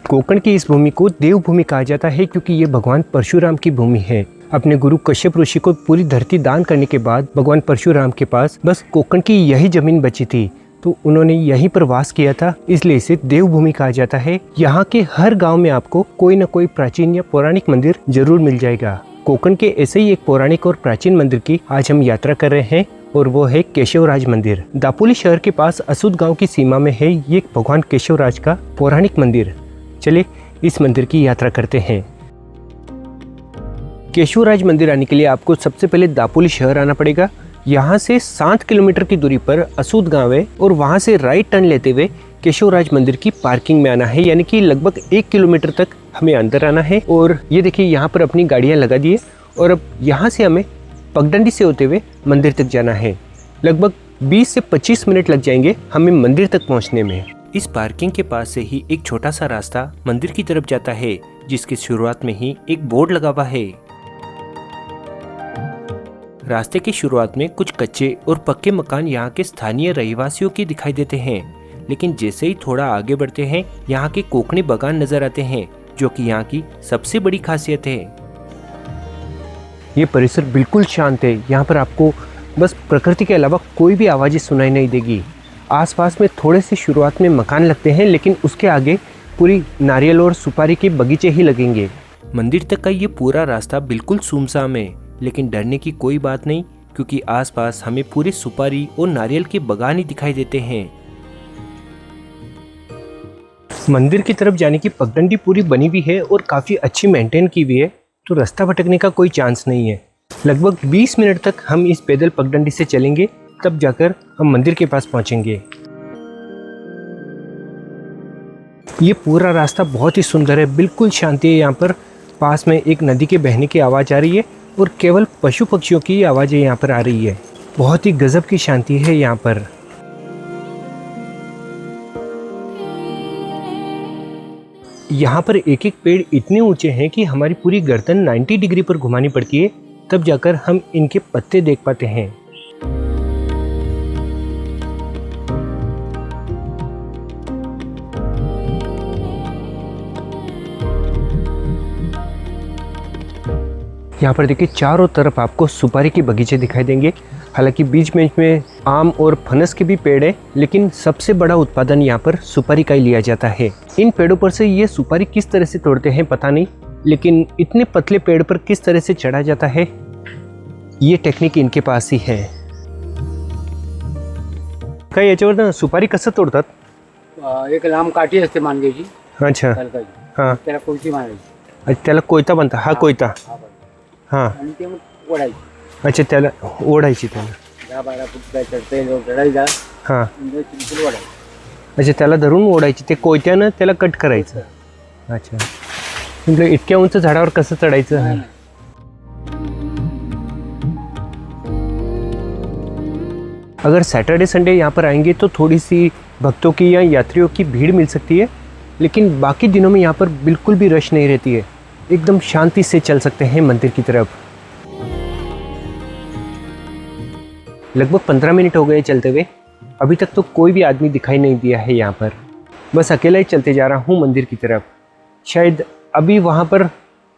कोकण की इस भूमि को देवभूमि कहा जाता है क्योंकि ये भगवान परशुराम की भूमि है। अपने गुरु कश्यप ऋषि को पूरी धरती दान करने के बाद भगवान परशुराम के पास बस कोकण की यही जमीन बची थी, तो उन्होंने यहीं पर वास किया था, इसलिए इसे देवभूमि कहा जाता है। यहाँ के हर गांव में आपको कोई न कोई प्राचीन या पौराणिक मंदिर जरूर मिल जाएगा। कोकण के ऐसे ही एक पौराणिक और प्राचीन मंदिर की आज हम यात्रा कर रहे हैं और वो है केशवराज मंदिर। दापोली शहर के पास असुद गांव की सीमा में है ये भगवान केशवराज का पौराणिक मंदिर। चलिए इस मंदिर की यात्रा करते हैं। केशवराज मंदिर आने के लिए आपको सबसे पहले दापोली शहर आना पड़ेगा। यहाँ से 7 किलोमीटर की दूरी पर असुद गांव है और वहाँ से राइट टर्न लेते हुए केशवराज मंदिर की पार्किंग में आना है, यानी कि लगभग 1 किलोमीटर तक हमें अंदर आना है। और ये देखिए यहाँ पर अपनी गाड़ियाँ लगा दी है और अब यहाँ से हमें पगडंडी से होते हुए मंदिर तक जाना है। लगभग 20 से 25 मिनट लग जाएंगे हमें मंदिर तक पहुँचने में। इस पार्किंग के पास से ही एक छोटा सा रास्ता मंदिर की तरफ जाता है, जिसकी शुरुआत में ही एक बोर्ड लगा हुआ है। रास्ते की शुरुआत में कुछ कच्चे और पक्के मकान यहाँ के स्थानीय रहवासियों के दिखाई देते हैं, लेकिन जैसे ही थोड़ा आगे बढ़ते हैं यहाँ के कोकणी बागान नजर आते हैं, जो कि यहाँ की सबसे बड़ी खासियत है। ये परिसर बिल्कुल शांत है। यहाँ पर आपको बस प्रकृति के अलावा कोई भी आवाज़ें सुनाई नहीं देगी। आसपास में थोड़े से शुरुआत में मकान लगते हैं, लेकिन उसके आगे पूरी नारियल और सुपारी के बगीचे ही लगेंगे। मंदिर तक का ये पूरा रास्ता बिल्कुल सुमसाम है, लेकिन डरने की कोई बात नहीं, क्योंकि आसपास हमें पूरे सुपारी और नारियल के बागान ही दिखाई देते हैं। मंदिर की तरफ जाने की पगडंडी पूरी बनी हुई है और काफ़ी अच्छी मेंटेन की हुई है, तो रास्ता भटकने का कोई चांस नहीं है। लगभग 20 मिनट तक हम इस पैदल पगडंडी से चलेंगे, तब जाकर हम मंदिर के पास पहुंचेंगे। ये पूरा रास्ता बहुत ही सुंदर है, बिल्कुल शांति है। यहाँ पर पास में एक नदी के बहने की आवाज़ आ रही है और केवल पशु पक्षियों की आवाज़ें यहाँ पर आ रही है। बहुत ही गजब की शांति है यहाँ पर। यहाँ पर एक एक पेड़ इतने ऊंचे हैं कि हमारी पूरी गर्दन 90 डिग्री पर घुमानी पड़ती है, तब जाकर हम इनके पत्ते देख पाते हैं। यहाँ पर देखिए चारों तरफ आपको सुपारी के बगीचे दिखाई देंगे। हालांकि बीच में आम और फनस के भी पेड़ है, लेकिन सबसे बड़ा उत्पादन यहाँ पर सुपारी का ही लिया जाता है। इन पेड़ों पर से ये सुपारी किस तरह से तोड़ते हैं पता नहीं, लेकिन इतने पतले पेड़ पर किस तरह से चढ़ा जाता है ये टेक्निक इनके पास ही है। काय याच्यावर सुपारी कसं तोडतात? एक लांब काठी असते मांडग्याची. अच्छा, हां, त्याला कोयती मारायची. त्याला कोयता बनता, हा कोयता. हां, आणि ते मग ओढायची. अच्छा, त्याला ओढायची त्याला. 10-12 फूट काय चढते ओढायचा. हां, म्हणजे चिंचल ओढायची. अच्छा, त्याला धरून ओढायची, ते कोयत्यानं त्याला कट करायचं. अच्छा, म्हणजे इतक्या उंच झाडावर कसं चढायचं? अगर सैटरडे संडे यहाँ पर आएंगे तो थोड़ी सी भक्तों की या यात्रियों की भीड़ मिल सकती है, लेकिन बाकी दिनों में यहाँ पर बिल्कुल भी रश नहीं रहती है। एकदम शांति से चल सकते हैं मंदिर की तरफ। लगभग 15 मिनट हो गए चलते हुए, अभी तक तो कोई भी आदमी दिखाई नहीं दिया है यहाँ पर। बस अकेला ही चलते जा रहा हूँ मंदिर की तरफ। शायद अभी वहाँ पर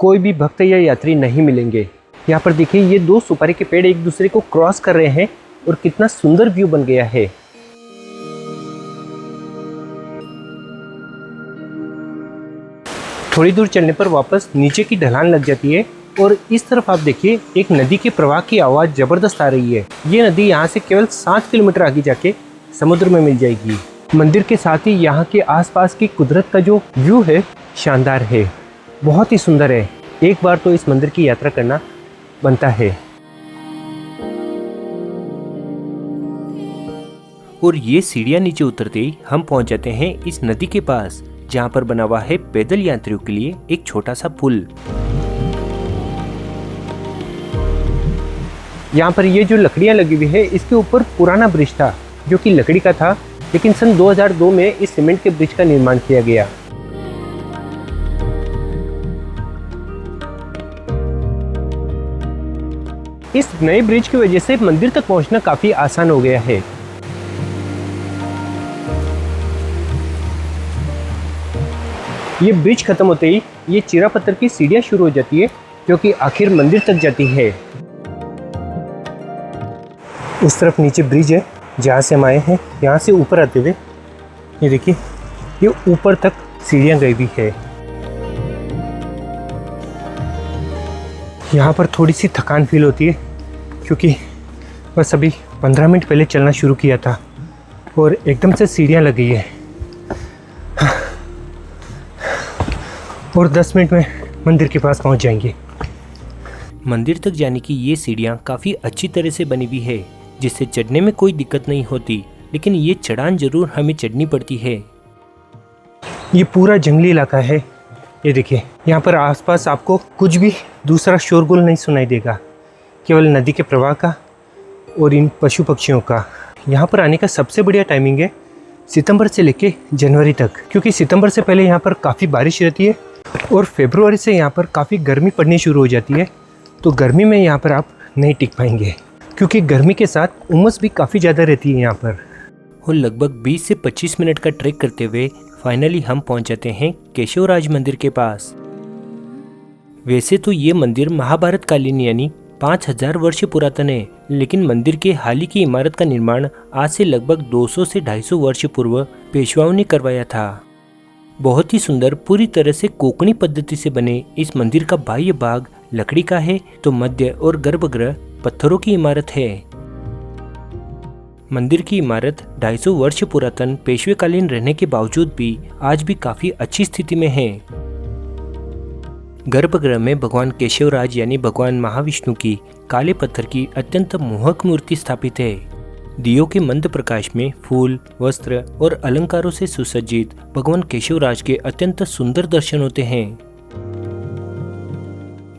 कोई भी भक्त या यात्री नहीं मिलेंगे। यहाँ पर देखिए ये 2 सुपारी के पेड़ एक दूसरे को क्रॉस कर रहे हैं और कितना सुंदर व्यू बन गया है। थोड़ी दूर चलने पर वापस नीचे की ढलान लग जाती है और इस तरफ आप देखिए एक नदी के प्रवाह की आवाज़ ज़बरदस्त आ रही है। ये नदी यहाँ से केवल 7 किलोमीटर आगे जाके समुद्र में मिल जाएगी। मंदिर के साथ ही यहाँ के आसपास की कुदरत का जो व्यू है शानदार है, बहुत ही सुंदर है। एक बार तो इस मंदिर की यात्रा करना बनता है। और ये सीढ़ियाँ नीचे उतरते ही हम पहुँच जाते हैं इस नदी के पास, जहाँ पर बना हुआ है पैदल यात्रियों के लिए एक छोटा सा पुल। यहाँ पर ये जो लकड़ियाँ लगी हुई है, इसके ऊपर पुराना ब्रिज था जो कि लकड़ी का था, लेकिन सन 2002 में इस सीमेंट के ब्रिज का निर्माण किया गया। इस नए ब्रिज की वजह से मंदिर तक पहुंचना काफी आसान हो गया है। ये ब्रिज खत्म होते ही ये चिरा पत्थर की सीढ़ियाँ शुरू हो जाती है जो कि आखिर मंदिर तक जाती है। उस तरफ नीचे ब्रिज है जहाँ से हम आए हैं। यहाँ से ऊपर आते हुए ये देखिए ये ऊपर तक सीढ़ियाँ गई हुई है। यहाँ पर थोड़ी सी थकान फील होती है क्योंकि बस अभी 15 मिनट पहले चलना शुरू किया था और एकदम से सीढ़ियाँ लग गई है और 10 मिनट में मंदिर के पास पहुँच जाएंगे। मंदिर तक जाने की ये सीढ़ियाँ काफ़ी अच्छी तरह से बनी हुई है जिससे चढ़ने में कोई दिक्कत नहीं होती, लेकिन ये चढ़ान जरूर हमें चढ़नी पड़ती है। ये पूरा जंगली इलाका है। ये देखिए यहाँ पर आसपास आपको कुछ भी दूसरा शोरगुल नहीं सुनाई देगा, केवल नदी के प्रवाह का और इन पशु पक्षियों का। यहाँ पर आने का सबसे बढ़िया टाइमिंग है सितंबर से लेके जनवरी तक, क्योंकि सितंबर से पहले यहाँ पर काफ़ी बारिश रहती है और फरवरी से यहाँ पर काफ़ी गर्मी पड़नी शुरू हो जाती है। तो गर्मी में यहाँ पर आप नहीं टिक पाएंगे क्योंकि गर्मी के साथ उमस भी काफ़ी ज़्यादा रहती है यहाँ पर। और लगभग 20 से 25 मिनट का ट्रैक करते हुए फाइनली हम पहुँच जाते हैं केशवराज मंदिर के पास। वैसे तो ये मंदिर महाभारत कालीन यानी 5000 वर्ष पुरातन है, लेकिन मंदिर के हाल ही की इमारत का निर्माण आज से लगभग 200 से 250 वर्ष पूर्व पेशवाओं ने करवाया था। बहुत ही सुंदर पूरी तरह से कोंकणी पद्धति से बने इस मंदिर का बाह्य भाग लकड़ी का है तो मध्य और गर्भगृह पत्थरों की इमारत है। मंदिर की इमारत 250 वर्ष पुरातन पेशवेकालीन रहने के बावजूद भी आज भी काफी अच्छी स्थिति में है। गर्भगृह में भगवान केशवराज यानी भगवान महाविष्णु की काले पत्थर की अत्यंत मोहक मूर्ति स्थापित है। दियों के मंद प्रकाश में फूल, वस्त्र और अलंकारों से सुसज्जित भगवान केशवराज के अत्यंत सुंदर दर्शन होते हैं।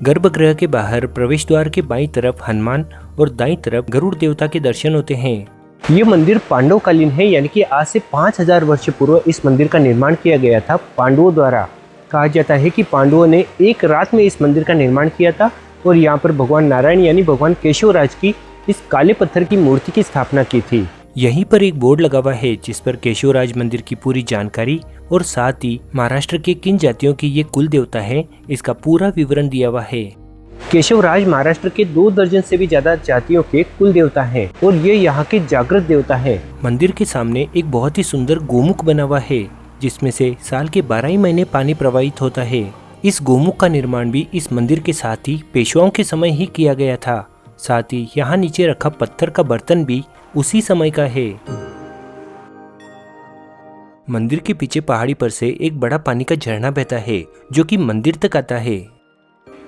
गर्भगृह के बाहर प्रवेश द्वार के बाईं तरफ हनुमान और दाईं तरफ गरुड़ देवता के दर्शन होते हैं। ये मंदिर पांडवकालीन है, यानी कि आज से 5000 वर्ष पूर्व इस मंदिर का निर्माण किया गया था पांडवों द्वारा। कहा जाता है कि पांडवों ने एक रात में इस मंदिर का निर्माण किया था और यहाँ पर भगवान नारायण यानी भगवान केशवराज की इस काले पत्थर की मूर्ति की स्थापना की थी। यहीं पर एक बोर्ड लगा हुआ है जिस पर केशवराज मंदिर की पूरी जानकारी और साथ ही महाराष्ट्र के किन जातियों की ये कुल देवता है इसका पूरा विवरण दिया हुआ है। केशवराज महाराष्ट्र के 2 दर्जन से भी ज्यादा जातियों के कुल देवता हैं और ये यहाँ के जागृत देवता है। मंदिर के सामने एक बहुत ही सुंदर गोमुख बना हुआ है जिसमें से साल के 12 ही महीने पानी प्रवाहित होता है। इस गोमुख का निर्माण भी इस मंदिर के साथ ही पेशवाओं के समय ही किया गया था। साथ ही यहाँ नीचे रखा पत्थर का बर्तन भी उसी समय का है। मंदिर के पीछे पहाड़ी पर से एक बड़ा पानी का झरना बहता है जो कि मंदिर तक आता है।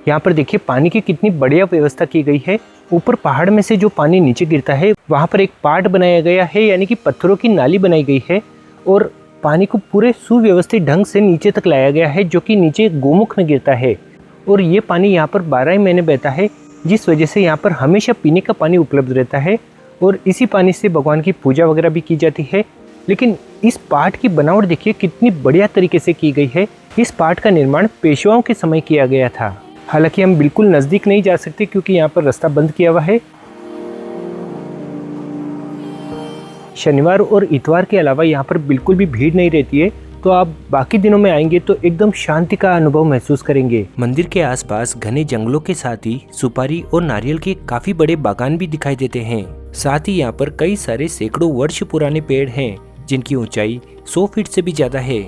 यहाँ पर देखिए पानी की कितनी बढ़िया व्यवस्था की गई है। ऊपर पहाड़ में से जो पानी नीचे गिरता है वहाँ पर एक पाट बनाया गया है, यानी कि पत्थरों की नाली बनाई गई है और पानी को पूरे सुव्यवस्थित ढंग से नीचे तक लाया गया है जो कि नीचे गोमुख में गिरता है। और ये पानी यहाँ पर 12 महीने बहता है जिस वजह से यहाँ पर हमेशा पीने का पानी उपलब्ध रहता है और इसी पानी से भगवान की पूजा वगैरह भी की जाती है। लेकिन इस पाट की बनावट देखिए कितनी बढ़िया तरीके से की गई है। इस पाट का निर्माण पेशवाओं के समय किया गया था। हालांकि हम बिल्कुल नज़दीक नहीं जा सकते क्योंकि यहाँ पर रास्ता बंद किया हुआ है। शनिवार और इतवार के अलावा यहाँ पर बिल्कुल भी भीड़ नहीं रहती है, तो आप बाकी दिनों में आएंगे तो एकदम शांति का अनुभव महसूस करेंगे। मंदिर के आसपास घने जंगलों के साथ ही सुपारी और नारियल के काफी बड़े बागान भी दिखाई देते हैं। साथ ही यहाँ पर कई सारे सैकड़ों वर्ष पुराने पेड़ हैं जिनकी ऊंचाई 100 फीट से भी ज्यादा है।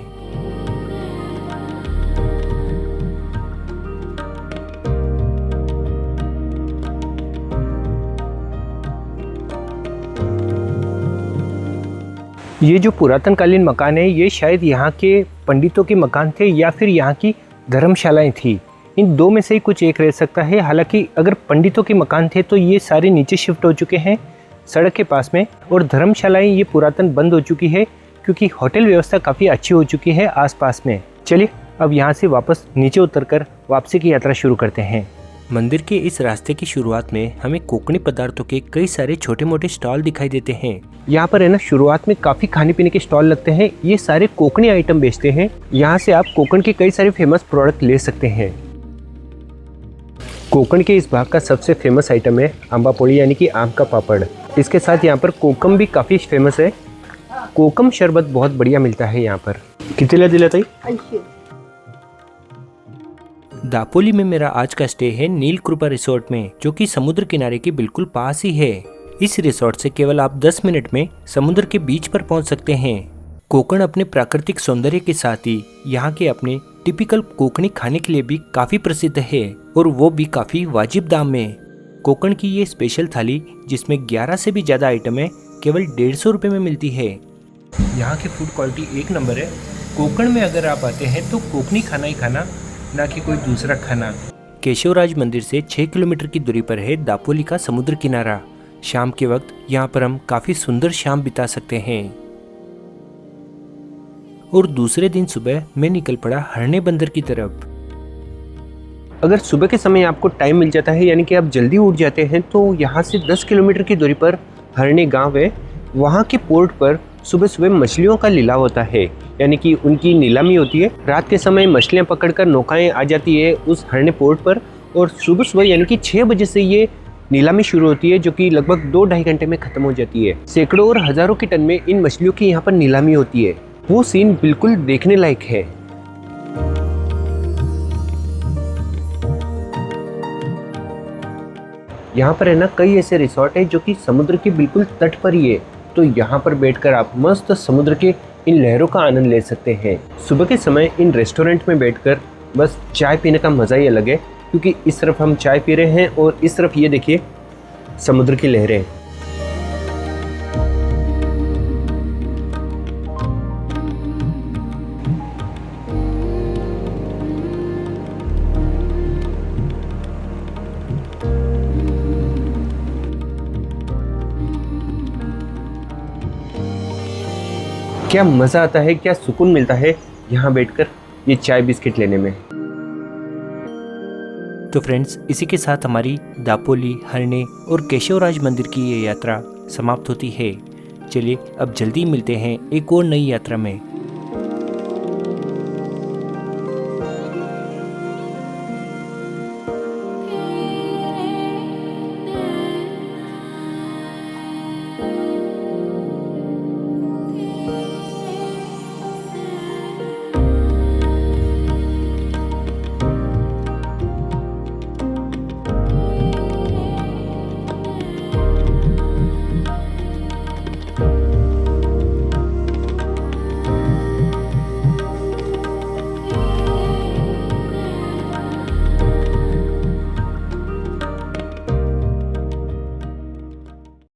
ये जो पुरातन कालीन मकान है ये शायद यहाँ के पंडितों के मकान थे या फिर यहाँ की धर्मशालाएं थी। इन दो में से ही कुछ एक रह सकता है। हालांकि अगर पंडितों के मकान थे तो ये सारे नीचे शिफ्ट हो चुके हैं सड़क के पास में, और धर्मशालाएं ये पुरातन बंद हो चुकी है क्योंकि होटल व्यवस्था काफ़ी अच्छी हो चुकी है आसपास में। चलिए अब यहाँ से वापस नीचे उतरकर वापसी की यात्रा शुरू करते हैं। मंदिर के इस रास्ते की शुरुआत में हमें कोंकणी पदार्थों के कई सारे छोटे मोटे स्टॉल दिखाई देते हैं। यहाँ पर है ना शुरुआत में काफ़ी खाने पीने के स्टॉल लगते हैं। ये सारे कोंकणी आइटम बेचते हैं। यहाँ से आप कोंकण के कई सारे फेमस प्रोडक्ट ले सकते हैं। कोंकण के इस भाग का सबसे फेमस आइटम है आंबा पोड़ी यानी कि आम का पापड़। इसके साथ यहाँ पर कोकम भी काफ़ी फेमस है। कोकम शरबत बहुत बढ़िया मिलता है यहाँ पर। कितने दिला ताई? दापोली में मेरा आज का स्टे है नील कृपा रिसोर्ट में, जो कि समुद्र किनारे के बिल्कुल पास ही है। इस रिसोर्ट से केवल आप 10 मिनट में समुद्र के बीच पर पहुंच सकते हैं। कोकण अपने प्राकृतिक सौंदर्य के साथ ही यहाँ के अपने टिपिकल कोकणी खाने के लिए भी काफी प्रसिद्ध है, और वो भी काफी वाजिब दाम में। कोकण की ये स्पेशल थाली, जिसमें 11 से भी ज्यादा आइटम है, केवल 150 रुपये में मिलती है। यहाँ की फूड क्वालिटी एक नंबर है। कोकण में अगर आप आते हैं तो कोकणी खाना ही खाना, ना कि कोई दूसरा खाना। केशवराज मंदिर से 6 किलोमीटर की दूरी पर है दापोली का समुद्र किनारा। शाम के वक्त यहाँ पर हम काफी सुंदर शाम बिता सकते हैं। और दूसरे दिन सुबह मैं निकल पड़ा हरणे बंदर की तरफ। अगर सुबह के समय आपको टाइम मिल जाता है, यानी कि आप जल्दी उठ जाते हैं, तो यहाँ से 10 किलोमीटर की दूरी पर हरणे गांव है। वहाँ के पोर्ट पर सुबह सुबह मछलियों का लिलाव होता है, यानी कि उनकी नीलामी होती है। रात के समय मछलियाँ पकड़कर नौकाएं आ जाती है उस हरणे पोर्ट पर, और सुबह सुबह यानी कि 6 बजे से ये नीलामी शुरू होती है, जो कि लगभग 2-2.5 घंटे में खत्म हो जाती है। सैकड़ों और हजारों की टन में इन मछलियों की यहाँ पर नीलामी होती है। वो सीन बिल्कुल देखने लायक है। यहाँ पर है ना कई ऐसे रिसोर्ट है जो कि समुद्र के बिल्कुल तट पर ही है, तो यहाँ पर बैठकर आप मस्त समुद्र के इन लहरों का आनंद ले सकते हैं। सुबह के समय इन रेस्टोरेंट में बैठकर बस चाय पीने का मज़ा ही अलग है, क्योंकि इस तरफ हम चाय पी रहे हैं और इस तरफ ये देखिए समुद्र की लहरें। क्या मज़ा आता है, क्या सुकून मिलता है यहाँ बैठकर ये चाय बिस्किट लेने में। तो फ्रेंड्स, इसी के साथ हमारी दापोली, हरणे और केशवराज मंदिर की ये यात्रा समाप्त होती है। चलिए अब जल्दी मिलते हैं एक और नई यात्रा में।